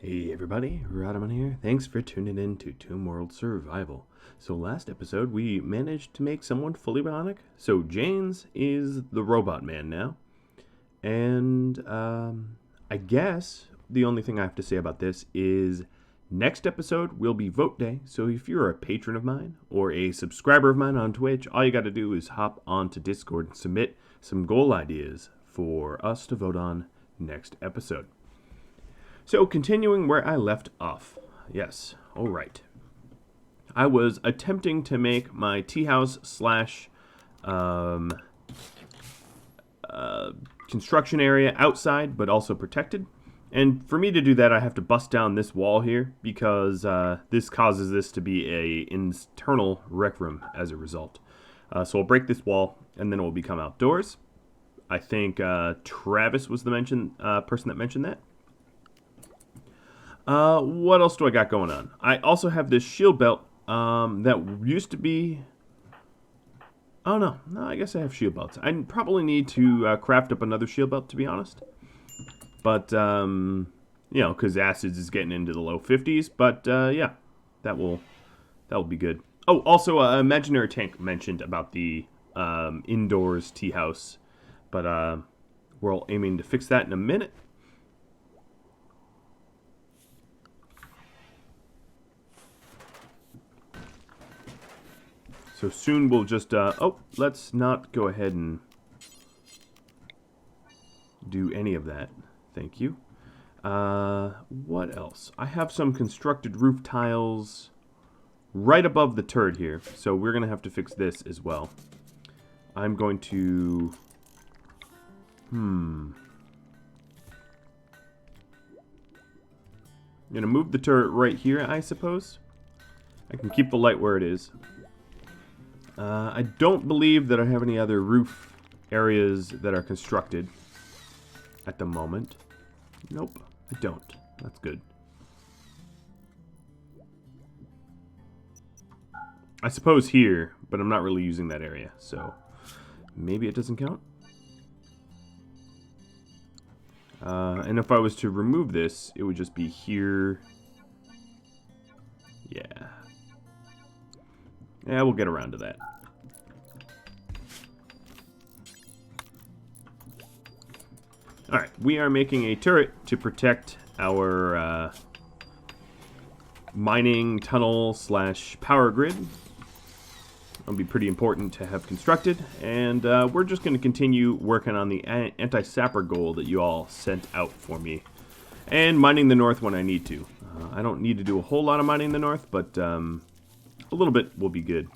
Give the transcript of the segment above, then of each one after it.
Hey everybody, Rhadamant here. Thanks for tuning in to Tomb World Survival. So last episode we managed to make someone fully bionic. So James is the robot man now. And I guess the only thing I have to say about this is next episode will be vote day. So if you're a patron of mine or a subscriber of mine on Twitch, all you got to do is hop onto Discord and submit some goal ideas for us to vote on next episode. So, continuing where I left off. Yes, alright. I was attempting to make my tea house slash construction area outside, but also protected. And for me to do that, I have to bust down this wall here, because this causes this to be a internal rec room as a result. So I'll break this wall, and then it will become outdoors. I think Travis was the person that mentioned that. What else do I got going on? I also have this shield belt, that used to be... Oh, no, I guess I have shield belts. I probably need to craft up another shield belt, to be honest. But, you know, because acids is getting into the low 50s. But, yeah, that will be good. Oh, also, Imaginary Tank mentioned about the indoors tea house. But, we're all aiming to fix that in a minute. So soon we'll just, let's not go ahead and do any of that. Thank you. What else? I have some constructed roof tiles right above the turret here. So we're going to have to fix this as well. I'm going to... I'm going to move the turret right here, I suppose. I can keep the light where it is. I don't believe that I have any other roof areas that are constructed at the moment. Nope, I don't. That's good. I suppose here, but I'm not really using that area, so maybe it doesn't count. And if I was to remove this, it would just be here. Yeah. Yeah, we'll get around to that. Alright, we are making a turret to protect our mining tunnel slash power grid. It'll be pretty important to have constructed. And we're just going to continue working on the anti-sapper goal that you all sent out for me. And mining the north when I need to. I don't need to do a whole lot of mining in the north, but... a little bit will be good.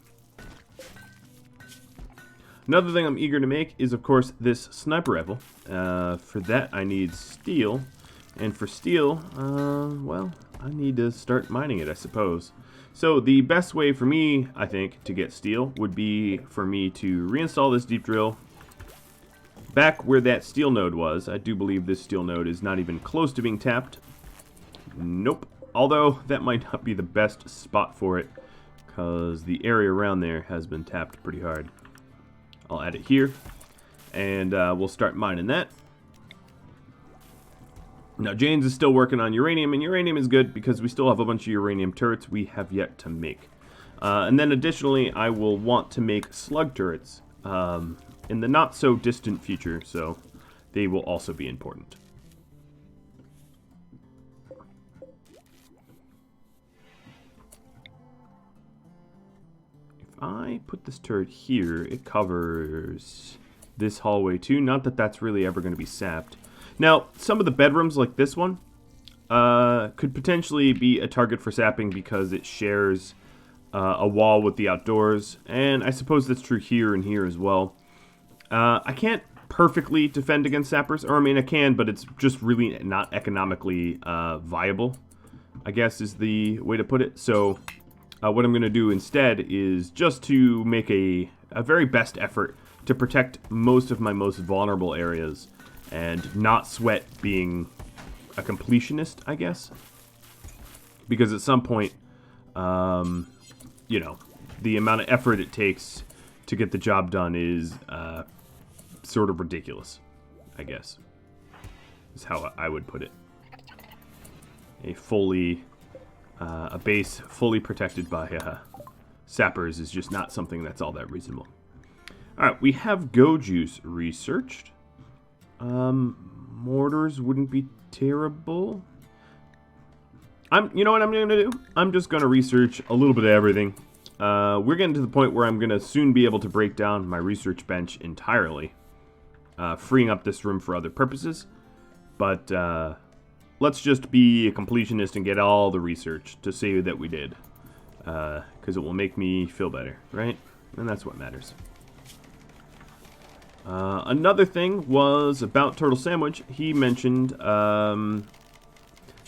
Another thing I'm eager to make is, of course, this sniper rifle. For that, I need steel. And for steel, well, I need to start mining it, I suppose. So the best way for me, I think, to get steel would be for me to reinstall this deep drill back where that steel node was. I do believe this steel node is not even close to being tapped. Nope. Although, that might not be the best spot for it, because the area around there has been tapped pretty hard. I'll add it here, and we'll start mining that. Now, James is still working on uranium, and uranium is good because we still have a bunch of uranium turrets we have yet to make. And then additionally, I will want to make slug turrets in the not-so-distant future, so they will also be important. I put this turret here, it covers this hallway too. Not that that's really ever going to be sapped. Now, some of the bedrooms like this one could potentially be a target for sapping because it shares a wall with the outdoors. And I suppose that's true here and here as well. I can't perfectly defend against sappers. Or, I mean, I can, but it's just really not economically viable, I guess is the way to put it. So... what I'm going to do instead is just to make a very best effort to protect most of my most vulnerable areas and not sweat being a completionist, I guess. Because at some point, you know, the amount of effort it takes to get the job done is sort of ridiculous, I guess, is how I would put it. a base fully protected by sappers is just not something that's all that reasonable. Alright, we have Go Juice researched. Mortars wouldn't be terrible. You know what I'm going to do? I'm just going to research a little bit of everything. We're getting to the point where I'm going to soon be able to break down my research bench entirely, freeing up this room for other purposes. But let's just be a completionist and get all the research to say that we did, because it will make me feel better, right? And that's what matters. Another thing was about Turtle Sandwich. He mentioned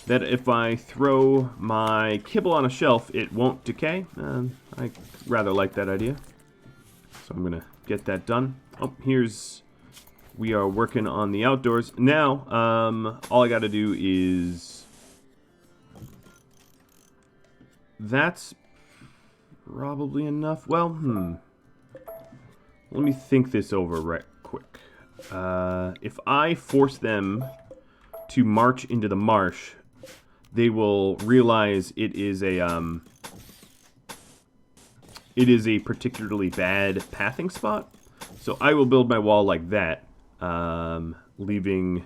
that if I throw my kibble on a shelf, it won't decay. I rather like that idea. So I'm going to get that done. Oh, we are working on the outdoors. Now, all I got to do is... That's probably enough. Well, let me think this over right quick. If I force them to march into the marsh, they will realize it is a particularly bad pathing spot. So I will build my wall like that, leaving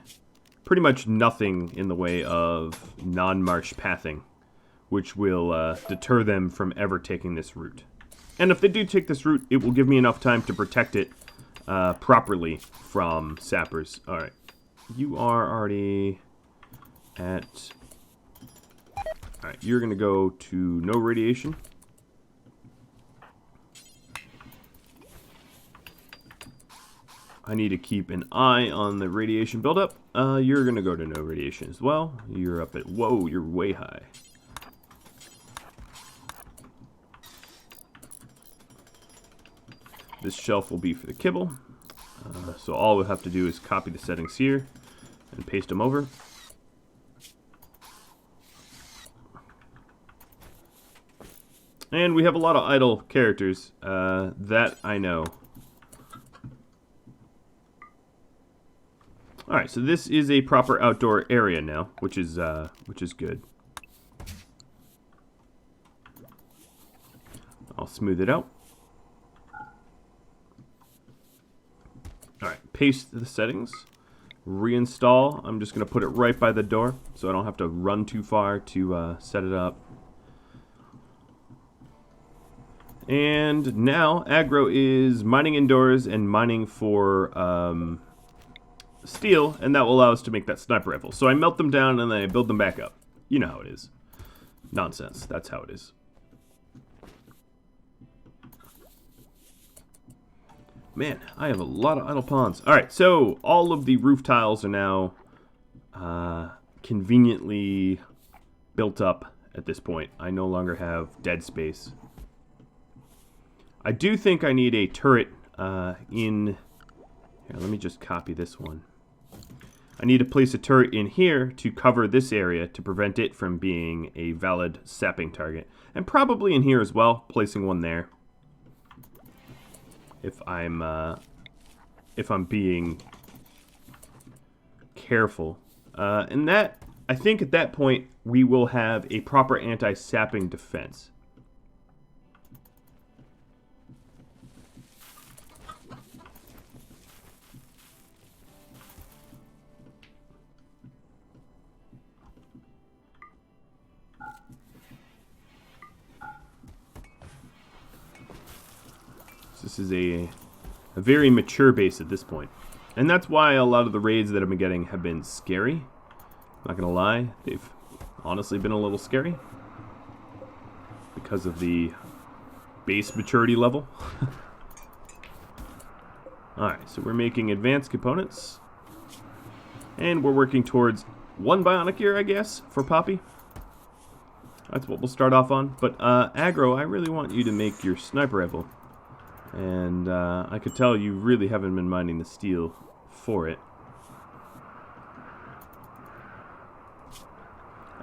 pretty much nothing in the way of non-marsh pathing, which will deter them from ever taking this route. And if they do take this route, it will give me enough time to protect it properly from sappers. Alright, you are already at... Alright, you're going to go to no radiation. I need to keep an eye on the radiation buildup. You're going to go to no radiation as well. You're up at... Whoa, you're way high. This shelf will be for the kibble. So all we'll have to do is copy the settings here and paste them over. And we have a lot of idle characters. That I know. Alright, so this is a proper outdoor area now, which is good. I'll smooth it out. Alright, paste the settings. Reinstall. I'm just going to put it right by the door, so I don't have to run too far to set it up. And now, Aggro is mining indoors and mining for steel, and that will allow us to make that sniper rifle. So I melt them down and then I build them back up. You know how it is. Nonsense. That's how it is. Man, I have a lot of idle pawns. Alright, so all of the roof tiles are now conveniently built up at this point. I no longer have dead space. I do think I need a turret in... Here, let me just copy this one. I need to place a turret in here to cover this area to prevent it from being a valid sapping target. And probably in here as well, placing one there. If I'm being careful. And that, I think at that point, we will have a proper anti-sapping defense. This is a very mature base at this point. And that's why a lot of the raids that I've been getting have been scary. I'm not going to lie. They've honestly been a little scary. Because of the base maturity level. Alright, so we're making advanced components. And we're working towards one bionic ear, I guess, for Poppy. That's what we'll start off on. But Aggro, I really want you to make your sniper rifle. And I could tell you really haven't been mining the steel for it.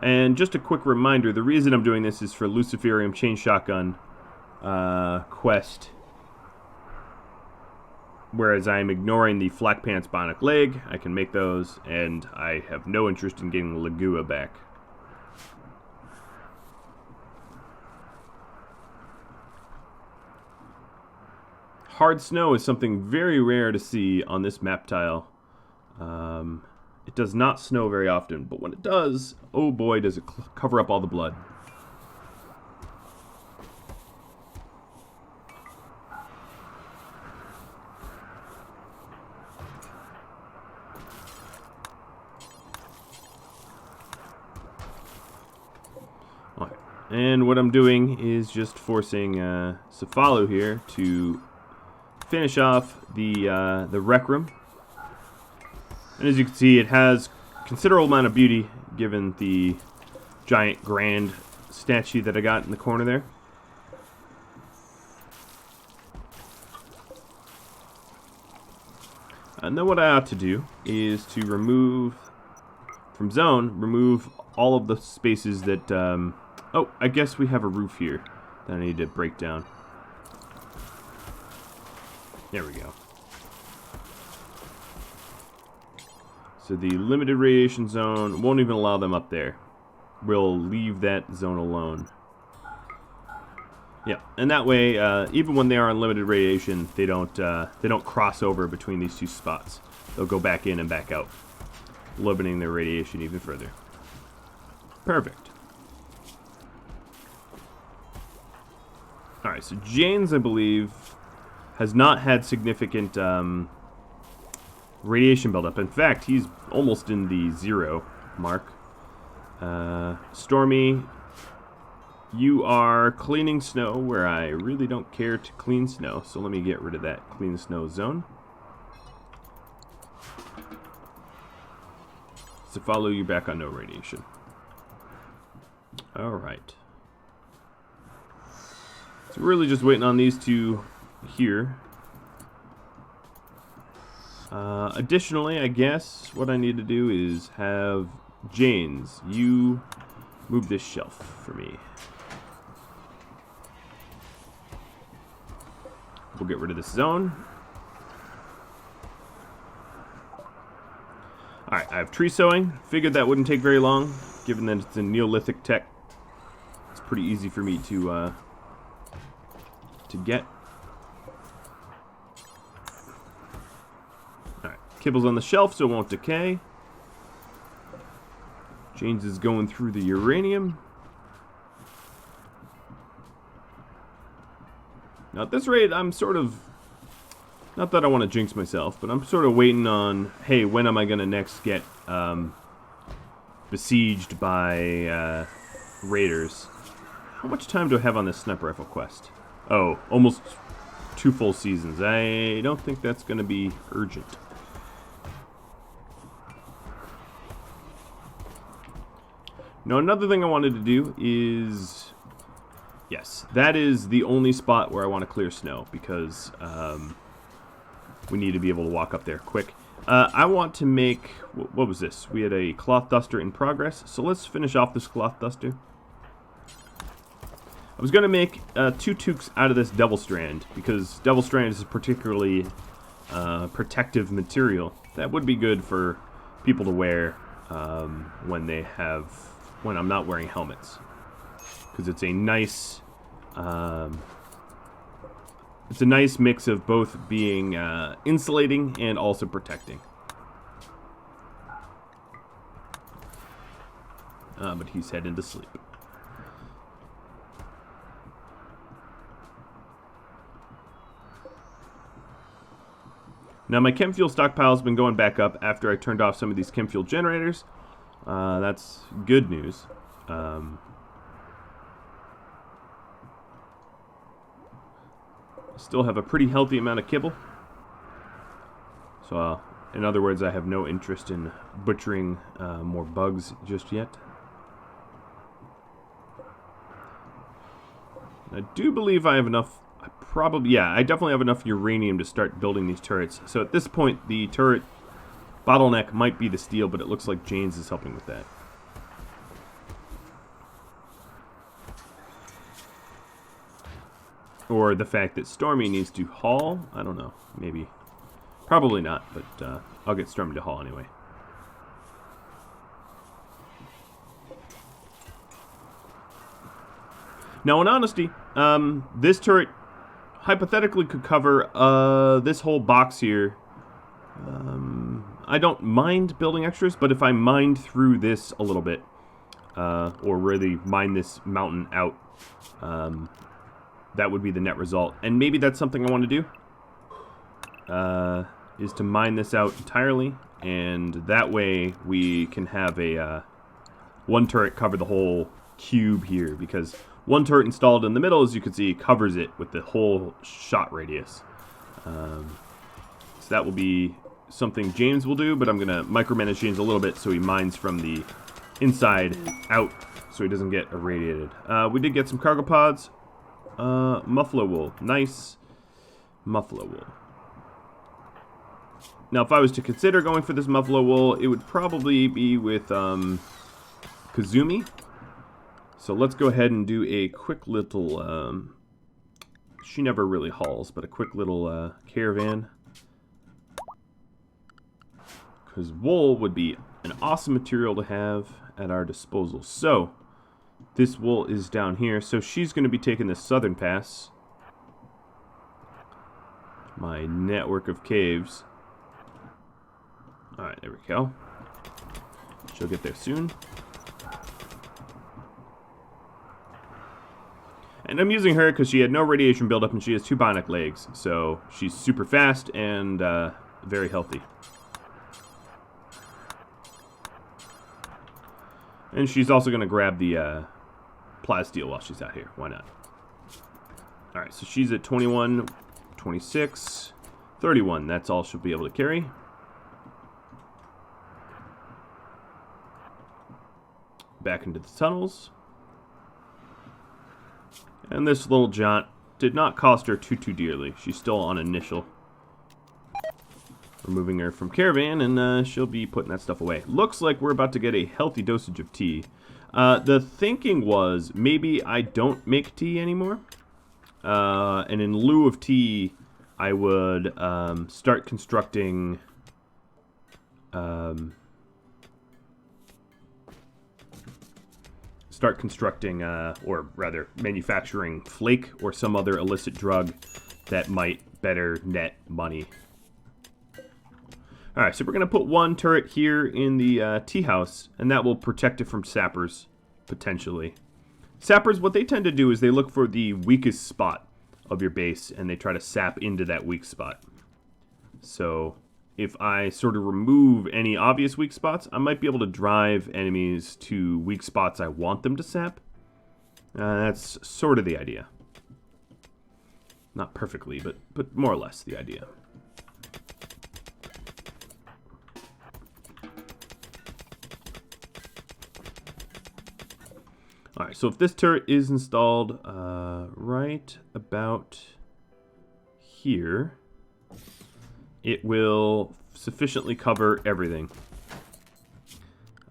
And just a quick reminder, the reason I'm doing this is for Luciferium Chain Shotgun quest. Whereas I'm ignoring the Flak Pants Bionic Leg, I can make those, and I have no interest in getting Lagua back. Hard snow is something very rare to see on this map tile. It does not snow very often, but when it does, oh boy, does it cover up all the blood. Okay. And what I'm doing is just forcing Cephalo here to finish off the rec room. And as you can see, it has considerable amount of beauty given the giant grand statue that I got in the corner there. And then what I ought to do is to remove all of the spaces that, oh, I guess we have a roof here that I need to break down. There we go. So the limited radiation zone won't even allow them up there. We'll leave that zone alone. Yeah, and that way, even when they are on limited radiation, they don't cross over between these two spots. They'll go back in and back out, limiting their radiation even further. Perfect. All right, so Jane's, I believe, has not had significant radiation buildup. In fact, he's almost in the 0 mark. Stormy, you are cleaning snow where I really don't care to clean snow, so let me get rid of that clean snow zone. So follow you back on no radiation. Alright. So we're really just waiting on these two here. Additionally, I guess what I need to do is have Jane's, you move this shelf for me. We'll get rid of this zone. Alright, I have tree sowing. Figured that wouldn't take very long, given that it's a Neolithic tech. It's pretty easy for me to get. Alright, kibble's on the shelf so it won't decay. James is going through the uranium. Now at this rate, I'm sort of, not that I want to jinx myself, but I'm sort of waiting on, hey, when am I going to next get besieged by raiders? How much time do I have on this sniper rifle quest? Oh, almost 2 full seasons. I don't think that's going to be urgent. Now, another thing I wanted to do is, yes, that is the only spot where I want to clear snow, because we need to be able to walk up there quick. I want to make, what was this? We had a cloth duster in progress, so let's finish off this cloth duster. I was going to make 2 toques out of this double strand, because double strand is a particularly protective material that would be good for people to wear when I'm not wearing helmets, because it's a nice mix of both being insulating and also protecting. But he's heading to sleep. Now my chem fuel stockpile has been going back up after I turned off some of these chem fuel generators. That's good news. Still have a pretty healthy amount of kibble. So, in other words, I have no interest in butchering more bugs just yet. I do believe I have enough. I definitely have enough uranium to start building these turrets. So at this point, the turret bottleneck might be the steel, but it looks like James is helping with that. Or the fact that Stormy needs to haul. I don't know. Maybe. Probably not, but I'll get Stormy to haul anyway. Now, in honesty, this turret hypothetically could cover this whole box here. I don't mind building extras, but if I mined through this a little bit, or really mine this mountain out, that would be the net result. And maybe that's something I want to do, is to mine this out entirely, and that way we can have a one turret cover the whole cube here, because one turret installed in the middle, as you can see, covers it with the whole shot radius. So that will be something James will do, but I'm going to micromanage James a little bit so he mines from the inside out so he doesn't get irradiated. We did get some cargo pods. Muffalo wool. Nice. Muffalo wool. Now, if I was to consider going for this muffalo wool, it would probably be with Kazumi. So let's go ahead and do a quick little... she never really hauls, but a quick little caravan. Because wool would be an awesome material to have at our disposal. So, this wool is down here. So she's going to be taking the southern pass. My network of caves. Alright, there we go. She'll get there soon. And I'm using her because she had no radiation buildup and she has 2 bionic legs. So she's super fast and very healthy. And she's also going to grab the plasteel while she's out here. Why not? Alright, so she's at 21, 26, 31. That's all she'll be able to carry. Back into the tunnels. And this little jaunt did not cost her too dearly. She's still on initial. Removing her from caravan, and she'll be putting that stuff away. Looks like we're about to get a healthy dosage of tea. The thinking was maybe I don't make tea anymore. And in lieu of tea, I would start constructing... or rather, manufacturing flake or some other illicit drug that might better net money. Alright, so we're going to put one turret here in the tea house, and that will protect it from sappers, potentially. Sappers, what they tend to do is they look for the weakest spot of your base, and they try to sap into that weak spot. So, if I sort of remove any obvious weak spots, I might be able to drive enemies to weak spots I want them to sap. That's sort of the idea. Not perfectly, but more or less the idea. Alright, so if this turret is installed right about here, it will sufficiently cover everything.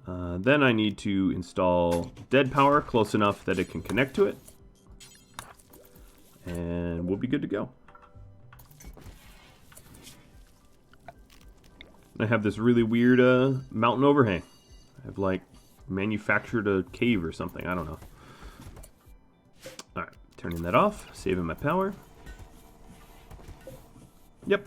Then I need to install dead power close enough that it can connect to it. And we'll be good to go. I have this really weird mountain overhang. I've like manufactured a cave or something. I don't know. Alright, turning that off. Saving my power. Yep.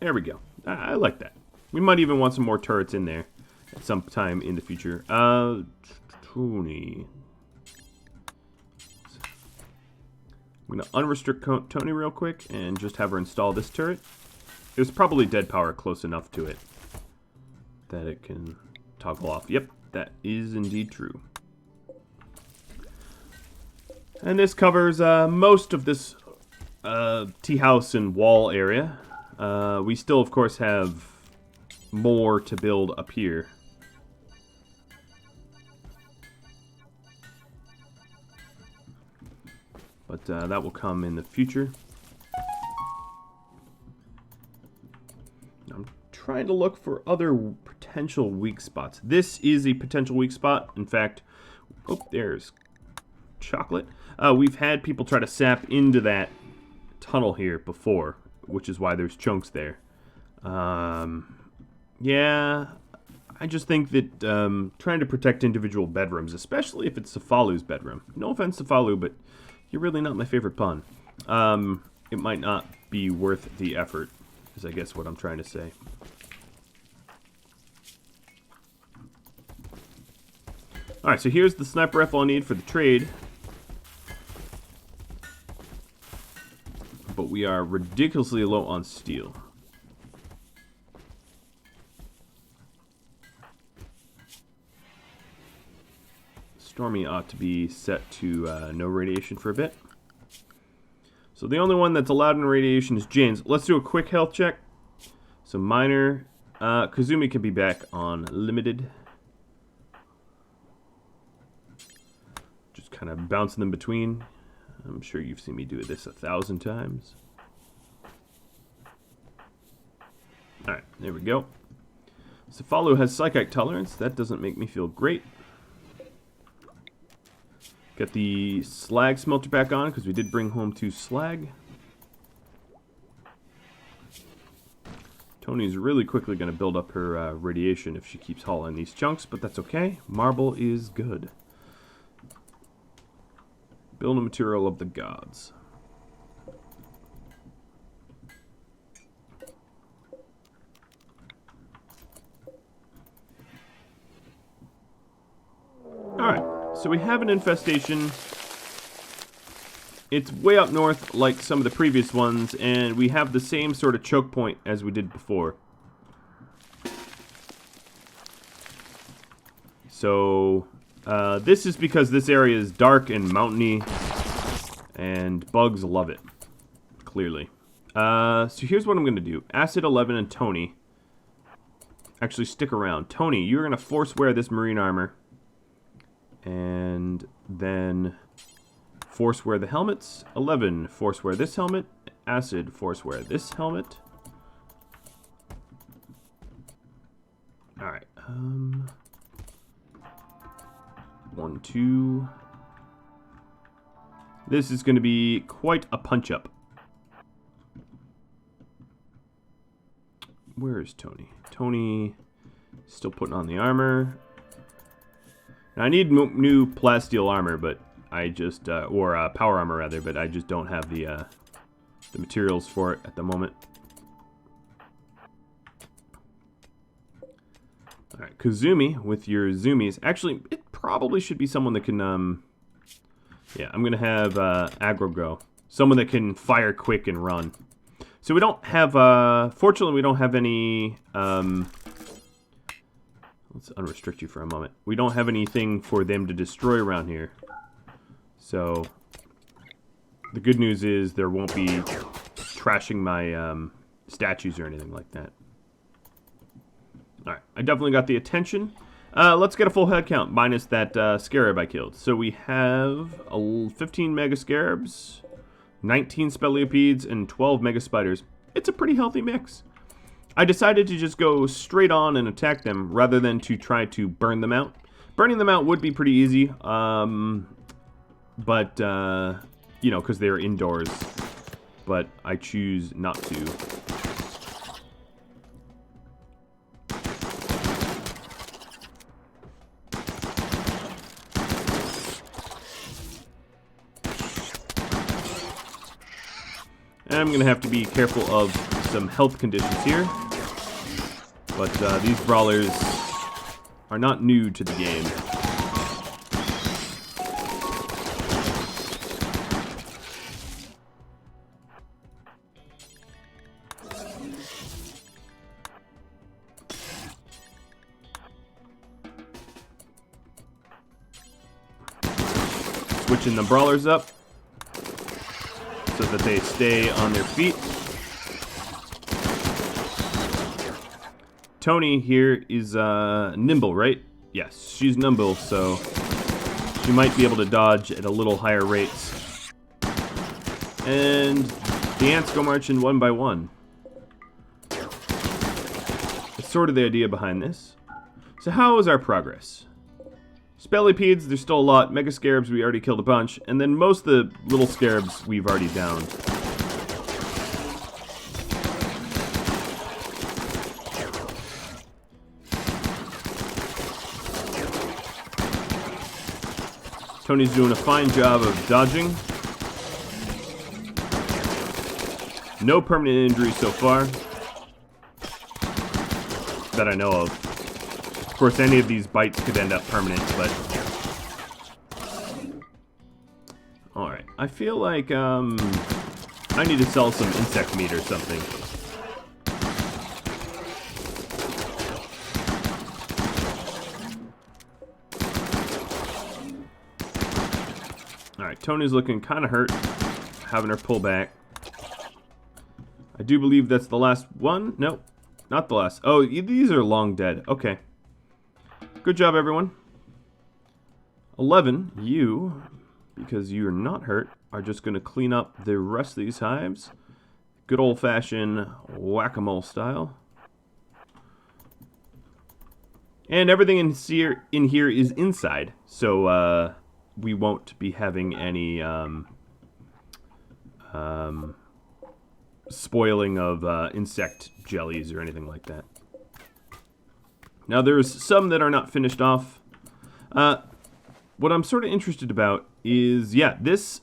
There we go. I like that. We might even want some more turrets in there at some time in the future. Tony. I'm going to unrestrict Tony real quick and just have her install this turret. There's probably dead power close enough to it that it can toggle off. Yep, that is indeed true. And this covers most of this tea house and wall area. We still, of course, have more to build up here. But that will come in the future. I'm trying to look for other potential weak spots. This is a potential weak spot. In fact, oh, there's chocolate. We've had people try to sap into that tunnel here before, which is why there's chunks there. Yeah, I just think that trying to protect individual bedrooms, especially if it's Safalu's bedroom. No offense, Safalu, but You're really not my favorite pun. It might not be worth the effort, is I guess what I'm trying to say. Alright, so here's the sniper rifle I need for the trade. But we are ridiculously low on steel. Stormy ought to be set to no radiation for a bit. So the only one that's allowed in radiation is James. Let's do a quick health check. So minor. Kazumi can be back on limited. Just kind of bouncing them between. I'm sure you've seen me do this 1,000 times. Alright, there we go. Cephalo has psychic tolerance. That doesn't make me feel great. Got the slag smelter back on because we did bring home 2 slag. Tony's really quickly going to build up her radiation if she keeps hauling these chunks, but that's okay. Marble is good. Building material of the gods. Alright, so we have an infestation. It's way up north like some of the previous ones, and we have the same sort of choke point as we did before. So this is because this area is dark and mountainy, and bugs love it, clearly. So here's what I'm going to do. Acid 11 and Tony. Actually, stick around. Tony, you're going to force wear this marine armor. And then force wear the helmets. 11, force wear this helmet. Acid, force wear this helmet. Alright. 1, 2. This is going to be quite a punch-up. Where is Tony? Tony still putting on the armor. Now, I need new plasteel armor, but I just, or power armor rather, but I just don't have the materials for it at the moment. Alright, Kazumi with your zoomies. Actually, it probably should be someone that can, yeah, I'm going to have aggro go. Someone that can fire quick and run. So we don't have, fortunately we don't have any, let's unrestrict you for a moment. We don't have anything for them to destroy around here. So the good news is there won't be trashing my statues or anything like that. Alright, I definitely got the attention. Let's get a full head count, minus that scarab I killed. So we have 15 mega scarabs, 19 speleopedes, and 12 mega spiders. It's a pretty healthy mix. I decided to just go straight on and attack them, rather than to try to burn them out. Burning them out would be pretty easy, but, you know, because they're indoors. But I choose not to. And I'm going to have to be careful of some health conditions here. But these brawlers are not new to the game. Switching the brawlers up so that they stay on their feet. Tony here is nimble, right? Yes, she's nimble, so she might be able to dodge at a little higher rates. And the ants go marching one by one. That's sort of the idea behind this. So how is our progress? Speleopedes, there's still a lot. Mega scarabs, we already killed a bunch. And then most of the little scarabs we've already downed. Tony's doing a fine job of dodging. No permanent injuries so far that I know of. Of course, any of these bites could end up permanent, but... Alright, I feel like, I need to sell some insect meat or something. Alright, Tony's looking kind of hurt, having her pull back. I do believe that's the last one. Nope, not the last. Oh, these are long dead. Okay. Good job, everyone. 11, you, because you're not hurt, are just going to clean up the rest of these hives. Good old-fashioned whack-a-mole style. And everything in here is inside, so we won't be having any spoiling of insect jellies or anything like that. Now, there's some that are not finished off. What I'm sort of interested about is, yeah, this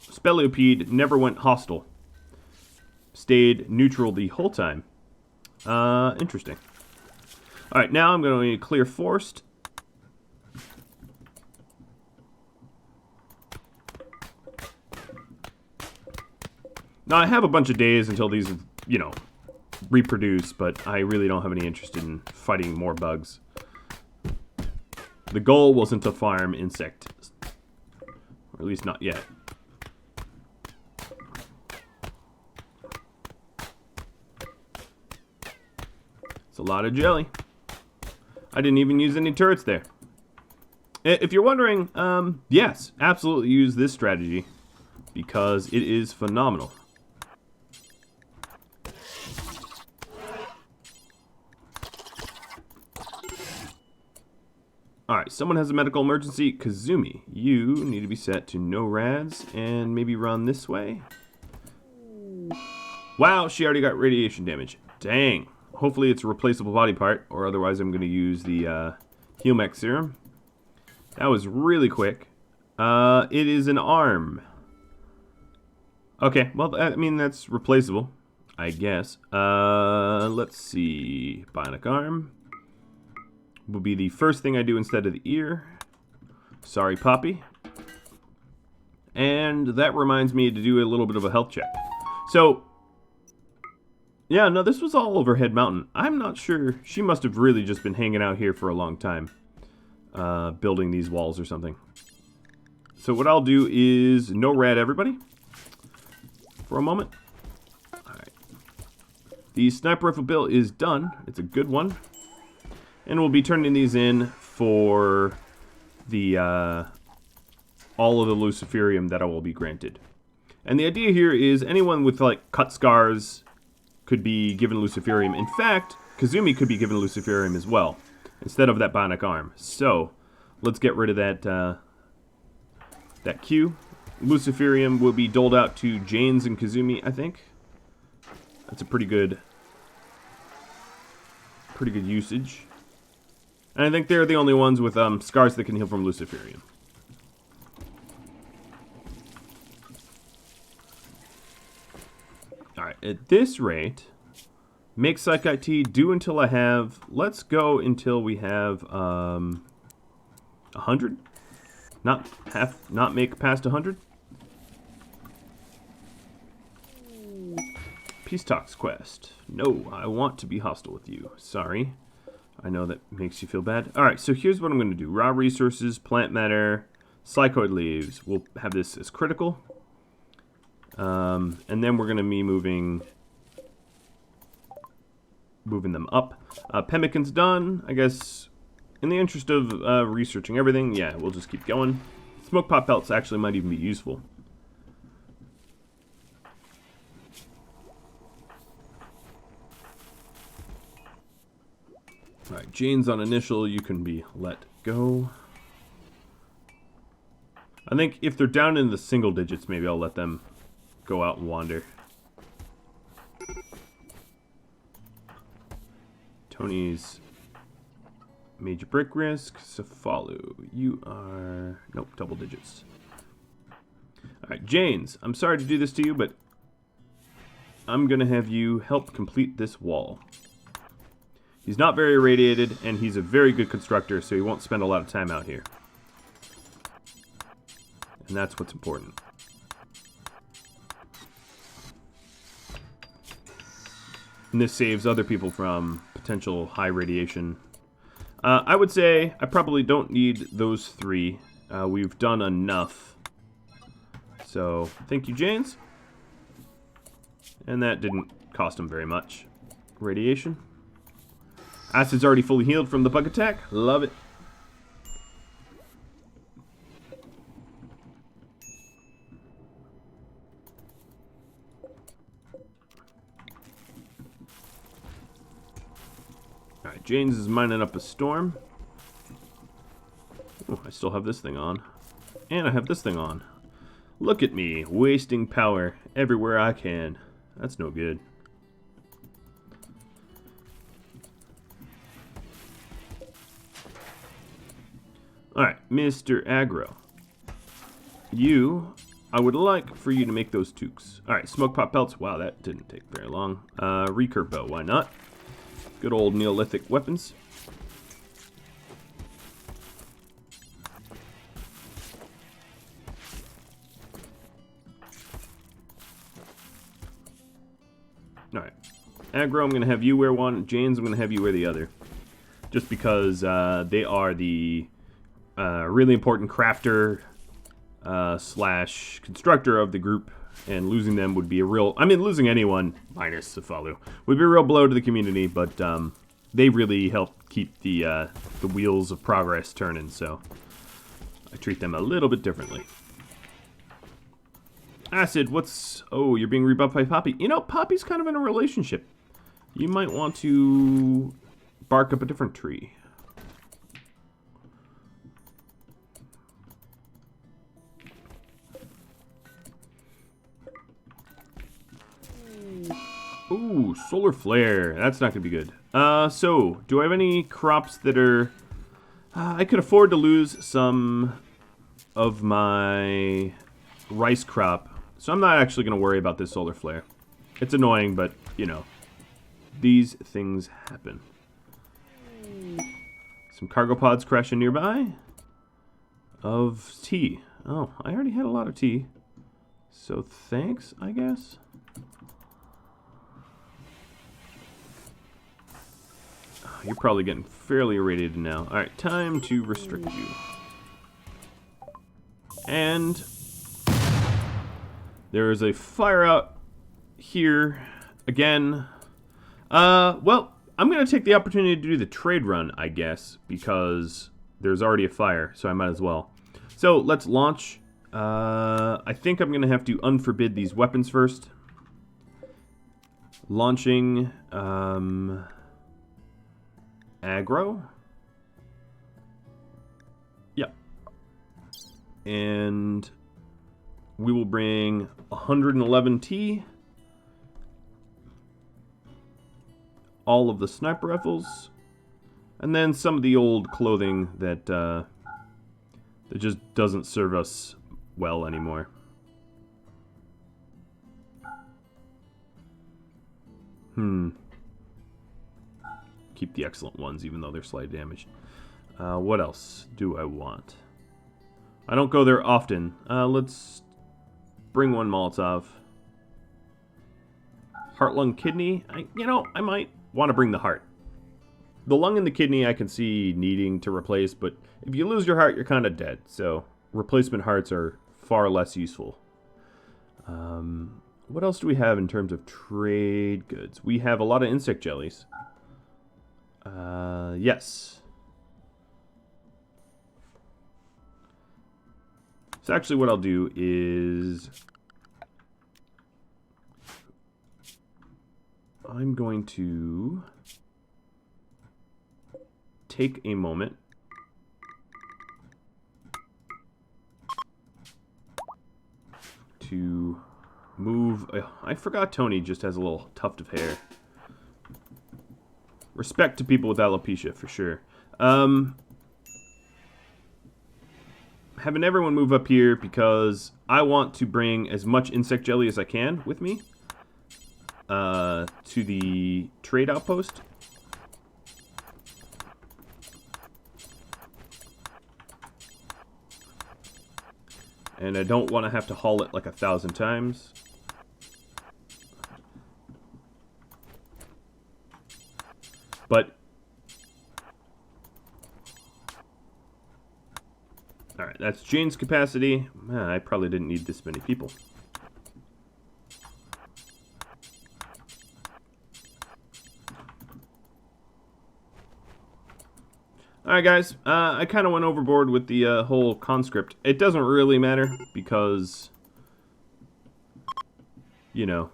Speleopede never went hostile. Stayed neutral the whole time. Interesting. Alright, now I'm going to clear forest. Now, I have a bunch of days until these, you know, reproduce, but I really don't have any interest in fighting more bugs. The goal wasn't to farm insects. Or at least not yet. It's a lot of jelly. I didn't even use any turrets there. If you're wondering, yes, absolutely use this strategy because it is phenomenal. Alright, someone has a medical emergency. Kazumi, you need to be set to no rads and maybe run this way. Wow, she already got radiation damage. Dang. Hopefully it's a replaceable body part, or otherwise I'm going to use the Heal Mech Serum. That was really quick. It is an arm. Okay, well, I mean, that's replaceable, I guess. Let's see. Bionic arm will be the first thing I do instead of the ear. Sorry, Poppy. And that reminds me to do a little bit of a health check. So, yeah, no, this was all over Head Mountain. I'm not sure. She must have really just been hanging out here for a long time. Building these walls or something. So what I'll do is no rad everybody. For a moment. Alright. The sniper rifle build is done. It's a good one. And we'll be turning these in for the all of the Luciferium that I will be granted. And the idea here is anyone with like cut scars could be given Luciferium. In fact, Kazumi could be given Luciferium as well, instead of that bionic arm. So let's get rid of that that Q. Luciferium will be doled out to Janes and Kazumi, I think. That's a pretty good usage. And I think they're the only ones with scars that can heal from Luciferium. Alright, at this rate, make Psych IT do until I have... Let's go until we have 100? Not make past 100? Peace Talks quest. No, I want to be hostile with you. Sorry. I know that makes you feel bad. Alright, so here's what I'm going to do. Raw resources, plant matter, psychoid leaves. We'll have this as critical. And then we're going to be moving them up. Pemmican's done. I guess in the interest of researching everything, yeah, we'll just keep going. Smoke pot pelts actually might even be useful. Alright, Jane's on initial, you can be let go. I think if they're down in the single digits, maybe I'll let them go out and wander. Tony's major break risk. Safalu, you are... Nope, double digits. Alright, Janes, I'm sorry to do this to you, but I'm going to have you help complete this wall. He's not very irradiated, and he's a very good constructor, so he won't spend a lot of time out here. And that's what's important. And this saves other people from potential high radiation. I would say I probably don't need those 3. We've done enough. So, thank you, Janes. And that didn't cost him very much. Radiation. Acid's already fully healed from the bug attack. Love it. Alright, James is mining up a storm. Oh, I still have this thing on. And I have this thing on. Look at me, wasting power everywhere I can. That's no good. Alright, Mr. Aggro. I would like for you to make those toques. Alright, smoke pot pelts. Wow, that didn't take very long. Recurve bow, why not? Good old Neolithic weapons. Alright. Aggro, I'm going to have you wear one. James, I'm going to have you wear the other. Just because they are the really important crafter slash constructor of the group. And losing them would be a real... I mean, losing anyone, minus Safalu, would be a real blow to the community. But they really help keep the wheels of progress turning. So I treat them a little bit differently. Acid, what's... Oh, you're being rebuffed by Poppy. You know, Poppy's kind of in a relationship. You might want to bark up a different tree. Ooh, solar flare. That's not going to be good. So, do I have any crops that are... I could afford to lose some of my rice crop. So I'm not actually going to worry about this solar flare. It's annoying, but, you know, these things happen. Some cargo pods crashing nearby. Of tea. Oh, I already had a lot of tea. So thanks, I guess. Oh, you're probably getting fairly irradiated now. Alright, time to restrict you. And... there is a fire out here again. Well, I'm going to take the opportunity to do the trade run, I guess, because there's already a fire, so I might as well. So, let's launch. I think I'm going to have to unforbid these weapons first. Launching, aggro. Yep. And... we will bring 111T, all of the sniper rifles, and then some of the old clothing that that just doesn't serve us well anymore. Keep the excellent ones, even though they're slightly damaged. What else do I want? I don't go there often. Let's... bring one Molotov. Heart, lung, kidney. I might want to bring the heart. The lung and the kidney I can see needing to replace, but if you lose your heart, you're kind of dead. So replacement hearts are far less useful. What else do we have in terms of trade goods? We have a lot of insect jellies. Yes. So actually what I'll do is... I'm going to take a moment to move... I forgot Tony just has a little tuft of hair. Respect to people with alopecia, for sure. Having everyone move up here because I want to bring as much insect jelly as I can with me. to the trade outpost. And I don't want to have to haul it like 1,000 times. But alright, that's Jane's capacity. I probably didn't need this many people. Alright guys, I kind of went overboard with the whole conscript. It doesn't really matter because, you know,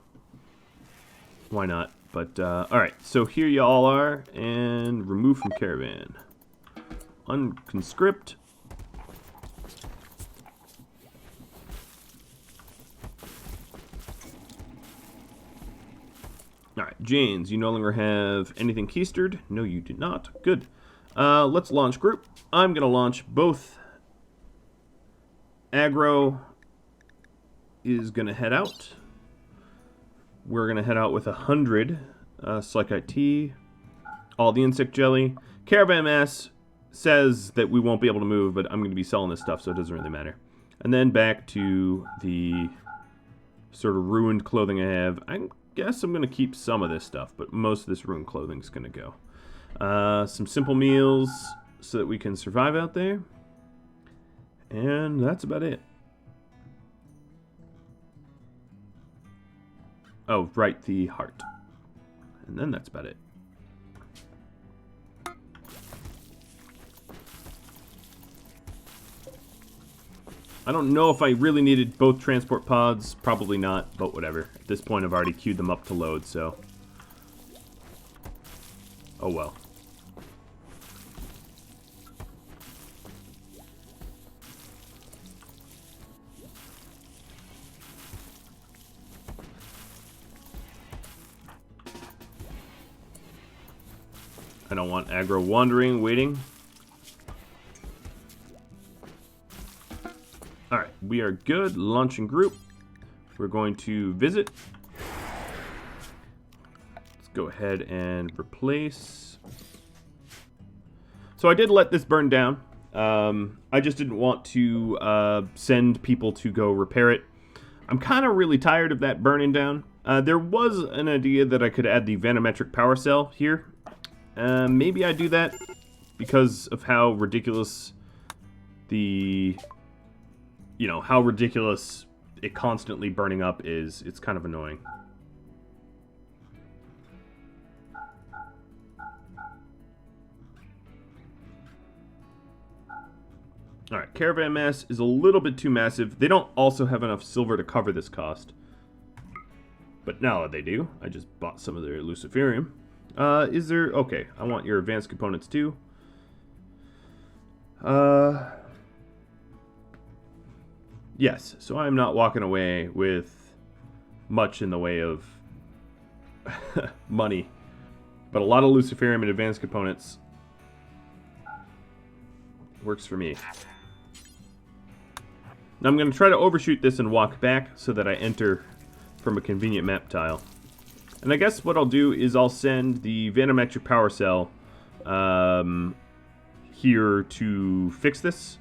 why not? But, alright, so here you all are, and remove from caravan. Unconscript. Alright, Janes, you no longer have anything keistered. No, you do not. Good. Let's launch group. I'm going to launch both. Aggro is going to head out. We're going to head out with 100 Slikite tea, all the insect jelly. Caravan mass says that we won't be able to move, but I'm going to be selling this stuff, so it doesn't really matter. And then back to the sort of ruined clothing I have. I guess I'm going to keep some of this stuff, but most of this ruined clothing is going to go. Some simple meals so that we can survive out there. And that's about it. Oh, right, the heart. And then that's about it. I don't know if I really needed both transport pods. Probably not, but whatever. At this point, I've already queued them up to load, so... oh well. I don't want aggro wandering, waiting. Alright, we are good. Launching group. We're going to visit. Let's go ahead and replace. So I did let this burn down. I just didn't want to send people to go repair it. I'm kind of really tired of that burning down. There was an idea that I could add the vanometric power cell here. Maybe I do that because of how ridiculous the, you know, how ridiculous it constantly burning up is. It's kind of annoying. Alright, caravan mass is a little bit too massive. They don't also have enough silver to cover this cost. But now they do. I just bought some of their Luciferium. Is there... okay, I want your advanced components too. Yes, so I'm not walking away with much in the way of money. But a lot of Luciferium and advanced components works for me. Now I'm going to try to overshoot this and walk back so that I enter from a convenient map tile. And I guess what I'll do is I'll send the vanometric power cell here to fix this.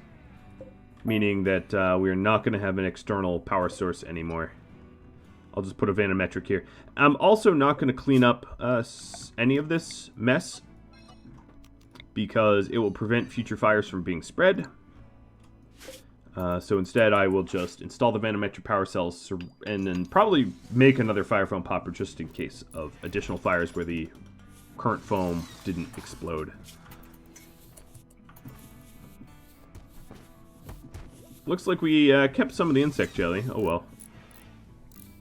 Meaning that we are not going to have an external power source anymore. I'll just put a vanometric here. I'm also not going to clean up any of this mess, because it will prevent future fires from being spread. So instead I will just install the vanometric power cells and then probably make another fire foam popper just in case of additional fires where the current foam didn't explode. Looks like we kept some of the insect jelly. Oh well.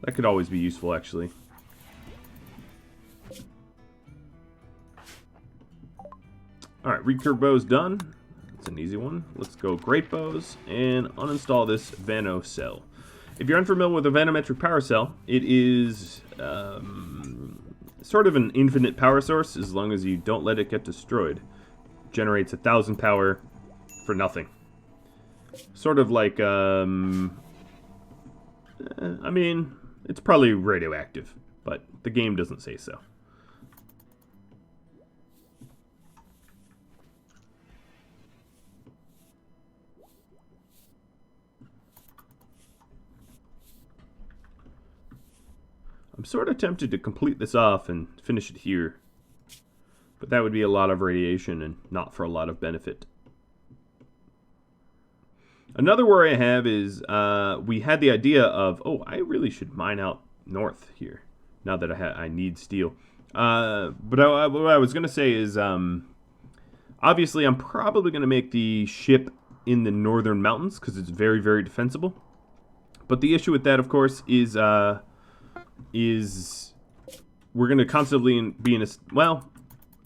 That could always be useful, actually. Alright, recurve bow's done. It's an easy one. Let's go great bows and uninstall this Vano cell. If you're unfamiliar with a vanometric power cell, it is sort of an infinite power source as long as you don't let it get destroyed. Generates 1,000 power for nothing. Sort of like, I mean, it's probably radioactive. but the game doesn't say so. I'm sort of tempted to complete this off and finish it here, but that would be a lot of radiation and not for a lot of benefit. Another worry I have is we had the idea of, oh, I really should mine out north here now that I need steel. But what I was going to say is, obviously I'm probably going to make the ship in the northern mountains because it's very, very defensible. But the issue with that, of course, is we're going to constantly be in a... Well,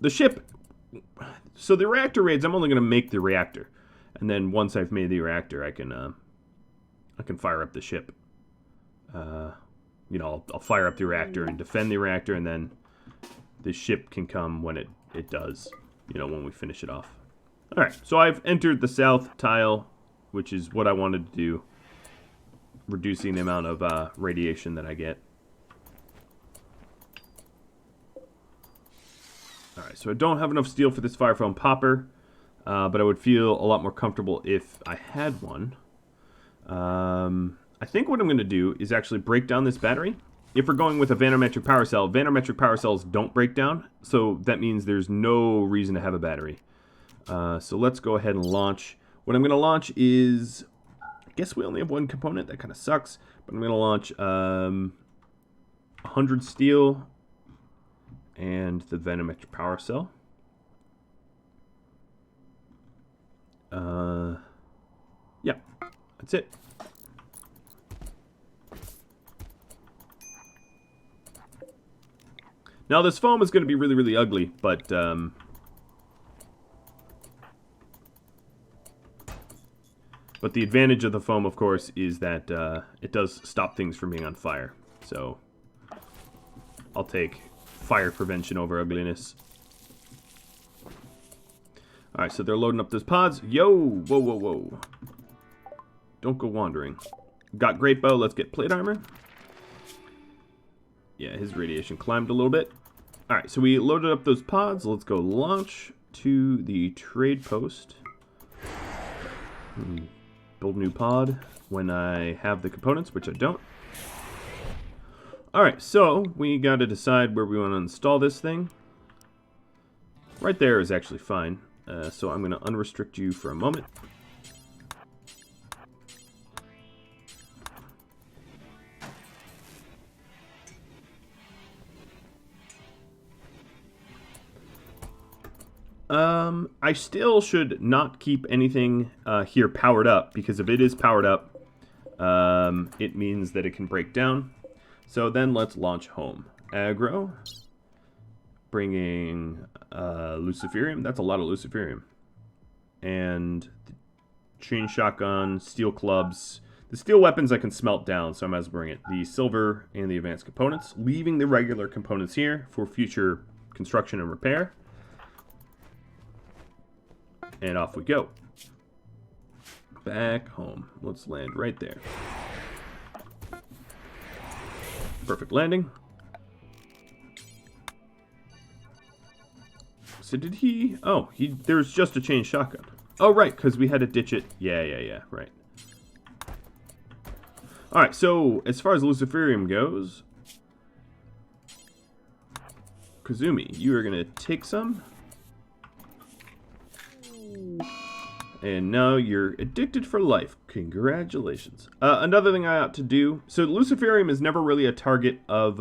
the ship... So the reactor raids, I'm only going to make the reactor. And then once I've made the reactor, I can fire up the ship. You know, I'll fire up the reactor and defend the reactor, and then the ship can come when it does, you know, when we finish it off. Alright, so I've entered the south tile, which is what I wanted to do, reducing the amount of radiation that I get. Alright, so I don't have enough steel for this fire foam popper, but I would feel a lot more comfortable if I had one. I think what I'm going to do is actually break down this battery. If we're going with a vanometric power cells don't break down, so that means there's no reason to have a battery. So let's go ahead and launch. What I'm going to launch is, I guess we only have one component, that kind of sucks, but I'm going to launch 100 steel and the vanometric power cell. Yeah, that's it. Now this foam is going to be really, really ugly, but the advantage of the foam, of course, is that it does stop things from being on fire. So I'll take fire prevention over ugliness. Alright, so they're loading up those pods. Yo! Whoa, whoa, whoa. Don't go wandering. Got great bow, let's get plate armor. Yeah, his radiation climbed a little bit. Alright, so we loaded up those pods. Let's go launch to the trade post. Build new pod when I have the components, which I don't. Alright, so we got to decide where we want to install this thing. Right there is actually fine. So I'm going to unrestrict you for a moment. I still should not keep anything here powered up, because if it is powered up, it means that it can break down. So then let's launch home. Aggro. Bringing Luciferium. That's a lot of Luciferium. And the chain shotgun, steel clubs. The steel weapons I can smelt down, so I might as well bring it. The silver and the advanced components. Leaving the regular components here for future construction and repair. And off we go. Back home. Let's land right there. Perfect landing. So did he... Oh, there's just a chain shotgun. Oh, right, because we had to ditch it. Yeah, right. Alright, so as far as Luciferium goes, Kazumi, you are going to take some. And now you're addicted for life. Congratulations. Another thing I ought to do... So Luciferium is never really a target of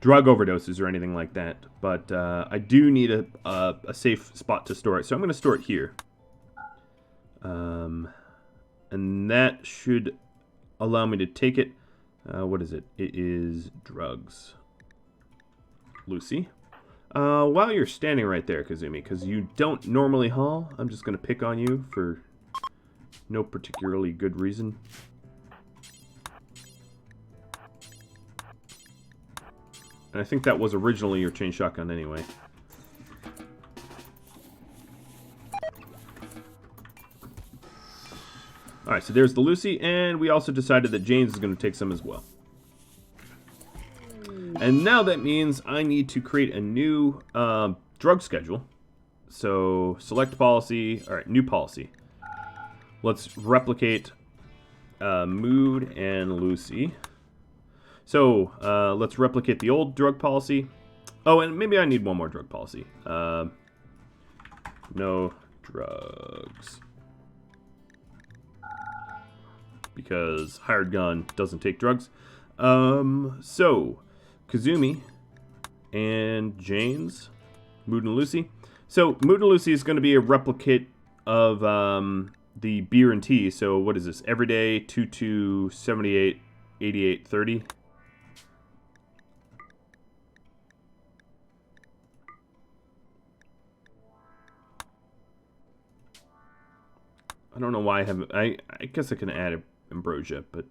drug overdoses or anything like that. But I do need a safe spot to store it. So I'm going to store it here. And that should allow me to take it. What is it? It is drugs. Lucy. While you're standing right there, Kazumi, because you don't normally haul, I'm just going to pick on you for no particularly good reason. And I think that was originally your chain shotgun anyway. Alright, so there's the Lucy, and we also decided that James is going to take some as well. And now that means I need to create a new drug schedule. So select policy. All right, new policy. Let's replicate Mood and Lucy. So let's replicate the old drug policy. Oh, and maybe I need one more drug policy. No drugs. Because hired gun doesn't take drugs. So Kazumi and Jane's, Mood and Lucy. So Mood and Lucy is going to be a replicate of the beer and tea. So what is this? Everyday 22 78 88 30. I don't know why I haven't. I guess I can add ambrosia, but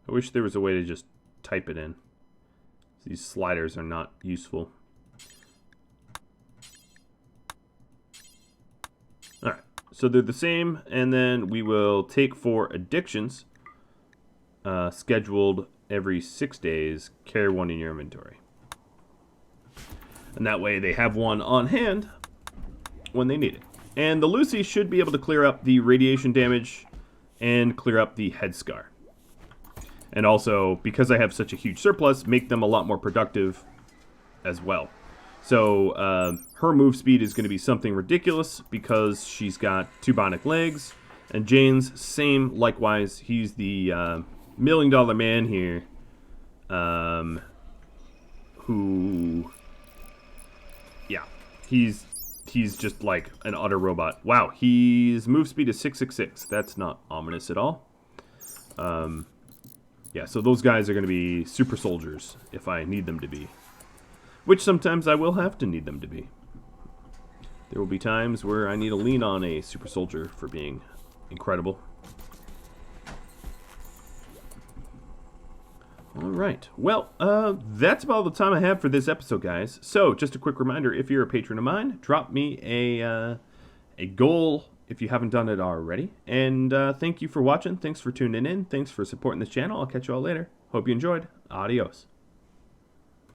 I wish there was a way to just type it in. These sliders are not useful. Alright, so they're the same, and then we will take for addictions, scheduled every 6 days, carry one in your inventory. And that way they have one on hand when they need it. And the Lucy should be able to clear up the radiation damage and clear up the head scar. And also, because I have such a huge surplus, make them a lot more productive as well. So her move speed is going to be something ridiculous because she's got 2 bionic legs. And Jane's, same, likewise. He's the $1 million man here who, yeah, he's just like an utter robot. Wow, his move speed is 666. That's not ominous at all. Yeah, so those guys are going to be super soldiers if I need them to be. Which sometimes I will have to need them to be. There will be times where I need to lean on a super soldier for being incredible. Alright, well, that's about all the time I have for this episode, guys. So, just a quick reminder, if you're a patron of mine, drop me a goal if you haven't done it already. And thank you for watching. Thanks for tuning in. Thanks for supporting this channel. I'll catch you all later. Hope you enjoyed. Adios.